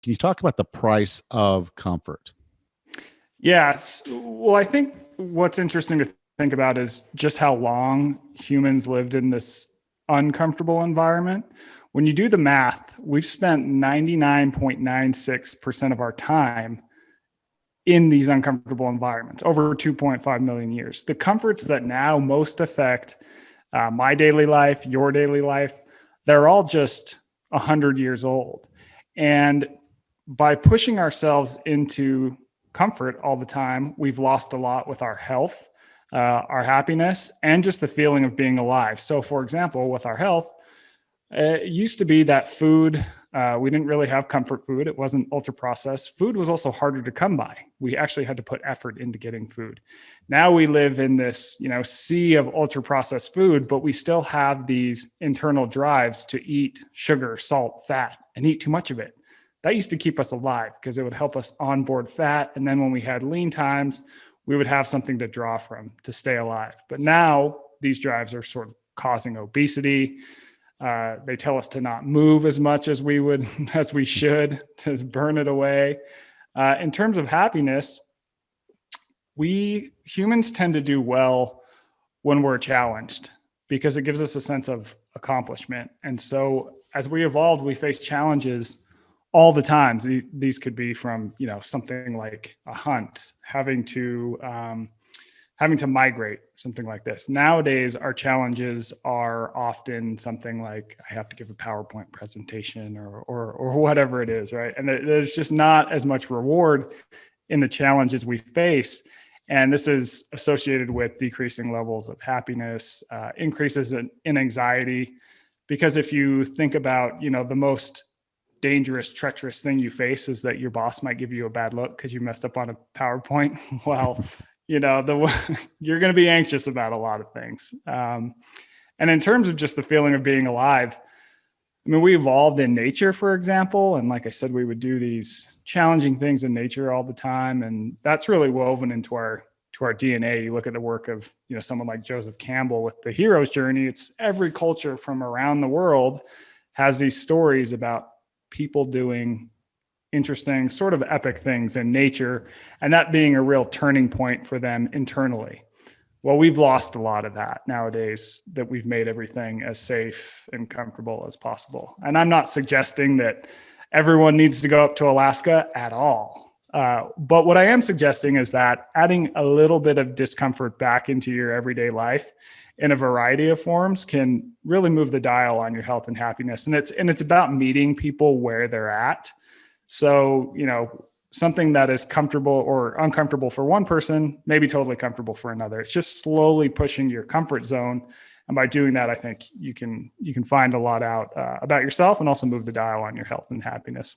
Can you talk about the price of comfort? Yes. Well, I think what's interesting to think about is just how long humans lived in this uncomfortable environment. When you do the math, we've spent 99.96% of our time in these uncomfortable environments over 2.5 million years. The comforts that now most affect my daily life, your daily life, they're all just 100 years old. And by pushing ourselves into comfort all the time, we've lost a lot with our health, our happiness, and just the feeling of being alive. So, for example, with our health, it used to be that food, we didn't really have comfort food. It wasn't ultra processed. Food was also harder to come by. We actually had to put effort into getting food. Now we live in this, sea of ultra processed food, but we still have these internal drives to eat sugar, salt, fat, and eat too much of it. That used to keep us alive because it would help us onboard fat. And then when we had lean times, we would have something to draw from to stay alive. But now these drives are sort of causing obesity. They tell us to not move as much as as we should, to burn it away. In terms of happiness, we humans tend to do well when we're challenged because it gives us a sense of accomplishment. And so as we evolved, we face challenges all the time. These could be from, something like a hunt, having to migrate, something like this. Nowadays, our challenges are often something like I have to give a PowerPoint presentation or whatever it is, right? And there's just not as much reward in the challenges we face. And this is associated with decreasing levels of happiness, increases in anxiety. Because if you think about, the most dangerous, treacherous thing you face is that your boss might give you a bad look because you messed up on a PowerPoint. Well, you're going to be anxious about a lot of things. And in terms of just the feeling of being alive, we evolved in nature, for example. And like I said, we would do these challenging things in nature all the time. And that's really woven into our DNA. You look at the work of, someone like Joseph Campbell with the hero's journey. It's every culture from around the world has these stories about people doing interesting, sort of epic things in nature, and that being a real turning point for them internally. Well, we've lost a lot of that nowadays, that we've made everything as safe and comfortable as possible. And I'm not suggesting that everyone needs to go up to Alaska at all. But what I am suggesting is that adding a little bit of discomfort back into your everyday life in a variety of forms can really move the dial on your health and happiness. And it's about meeting people where they're at. So, something that is comfortable or uncomfortable for one person may be totally comfortable for another. It's just slowly pushing your comfort zone. And by doing that, I think you can find a lot out about yourself and also move the dial on your health and happiness.